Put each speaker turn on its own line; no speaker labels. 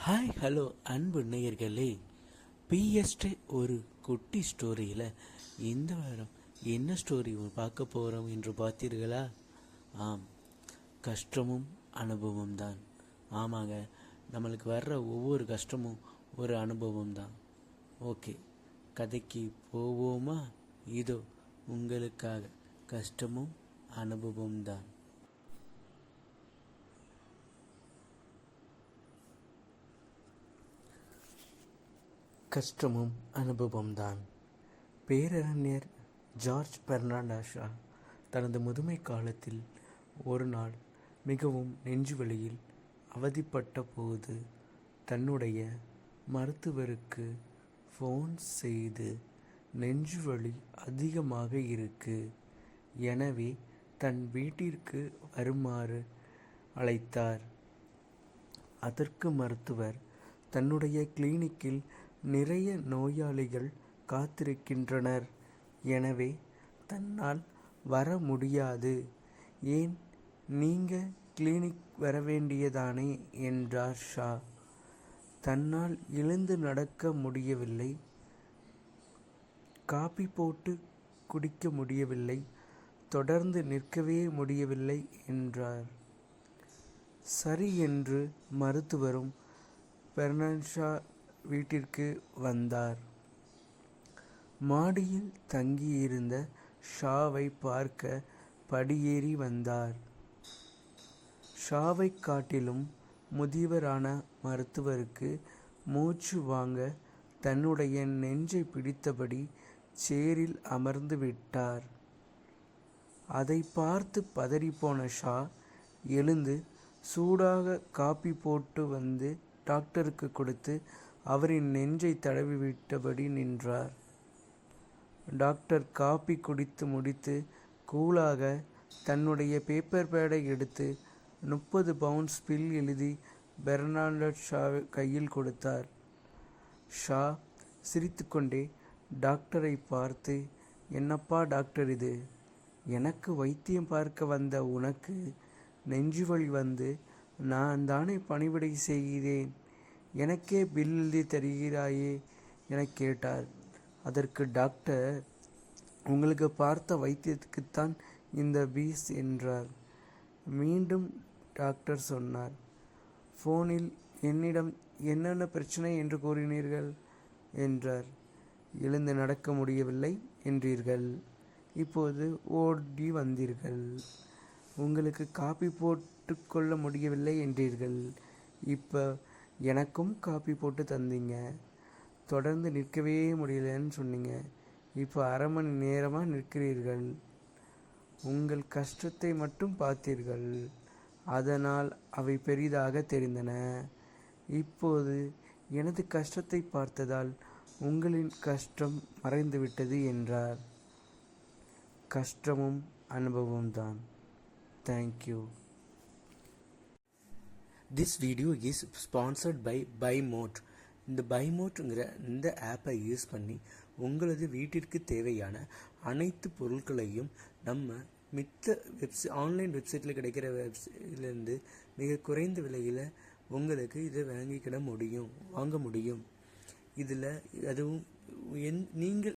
Hi hello அன்பு நேயர்களே, பிஎஸ்டே ஒரு குட்டி ஸ்டோரியில் இந்த வாரம் என்ன ஸ்டோரி பார்க்க போகிறோம் என்று பார்த்தீர்களா? ஆம், கஷ்டமும் அனுபவம் தான். ஆமாங்க, நம்மளுக்கு வர்ற ஒவ்வொரு கஷ்டமும் ஒரு அனுபவம் தான். ஓகே, கதைக்கு போவோமா? இதோ உங்களுக்காக கஷ்டமும் அனுபவம் தான். கஷ்டமும் அனுபவம்தான். பேரறிஞர் ஜார்ஜ் பெர்னார்ட் ஷா தனது முதுமை காலத்தில் ஒரு நாள் மிகவும் நெஞ்சுவலியில் அவதிப்பட்ட போது தன்னுடைய மருத்துவருக்கு ஃபோன் செய்து நெஞ்சுவலி அதிகமாக இருக்கு, எனவே தன் வீட்டிற்கு வருமாறு அழைத்தார். அதற்கு மருத்துவர், தன்னுடைய கிளினிக்கில் நிறைய நோயாளிகள் காத்திருக்கின்றனர், எனவே தன்னால் வர முடியாது. ஏன், நீங்க கிளினிக் வர வேண்டியதானே என்றார் ஷா. தன்னால் எழுந்து நடக்க முடியவில்லை, காபி போட்டு குடிக்க முடியவில்லை, தொடர்ந்து நிற்கவே முடியவில்லை என்றார். சரி என்று மருத்துவரும் பெர்னார்ட் ஷா வீட்டிற்கு வந்தார். மாடியில் தங்கியிருந்த ஷாவை பார்க்க படியேறி வந்தார். ஷாவை காட்டிலும் முதியவரான மருத்துவருக்கு மூச்சு வாங்க தன்னுடைய நெஞ்சை பிடித்தபடி சேரில் அமர்ந்து விட்டார். அதை பார்த்து பதறிப்போன ஷா எழுந்து சூடாக காபி போட்டு வந்து டாக்டருக்கு கொடுத்து அவரின் நெஞ்சை தடவிவிட்டபடி நின்றார். டாக்டர் காபி குடித்து முடித்து கூலாக தன்னுடைய பேப்பர் பேடை எடுத்து 30 பவுண்ட்ஸ் பில் எழுதி பெர்னார்ட் ஷா கையில் கொடுத்தார். ஷா சிரித்துக்கொண்டே டாக்டரை பார்த்து, என்னப்பா டாக்டர் இது? எனக்கு வைத்தியம் பார்க்க வந்த உனக்கு நெஞ்சுவலி வந்து நான் தானே பணிவிடை செய்கிறேன், எனக்கே பில் எழுதி தருகிறாயே என கேட்டார். அதற்கு டாக்டர், உங்களுக்கு பார்த்த வைத்தியத்துக்குத்தான் இந்த பீஸ் என்றார். மீண்டும் டாக்டர் சொன்னார், ஃபோனில் என்னிடம் என்னென்ன பிரச்சனை என்று கூறினீர்கள் என்றார். எழுந்து நடக்க முடியவில்லை என்றீர்கள், இப்போது ஓடி வந்தீர்கள். உங்களுக்கு காபி போட்டு கொள்ள முடியவில்லை என்றீர்கள், இப்போ எனக்கும் காபி போட்டு தந்தீங்க. தொடர்ந்து நிற்கவே முடியலன்னு சொன்னீங்க, இப்போ அரை மணி நேரமாக நிற்கிறீர்கள். உங்கள் கஷ்டத்தை மட்டும் பார்த்தீர்கள், அதனால் அவை பெரிதாக தெரிந்தன. இப்போது எனது கஷ்டத்தை பார்த்ததால் உங்களின் கஷ்டம் மறைந்துவிட்டது என்றார். கஷ்டமும் அனுபவம்தான். Thank you. This video is sponsored by Bymot. இந்த பைமோட்ங்கிற இந்த ஆப்பை யூஸ் பண்ணி உங்களது வீட்டிற்கு தேவையான அனைத்து பொருட்களையும் நம்ம மித்த ஆன்லைன் வெப்சைட்டில் கிடைக்கிற வெப்சைட்லேருந்து மிக குறைந்த விலையில் உங்களுக்கு இதை வாங்க முடியும். இதில் அதுவும் நீங்கள்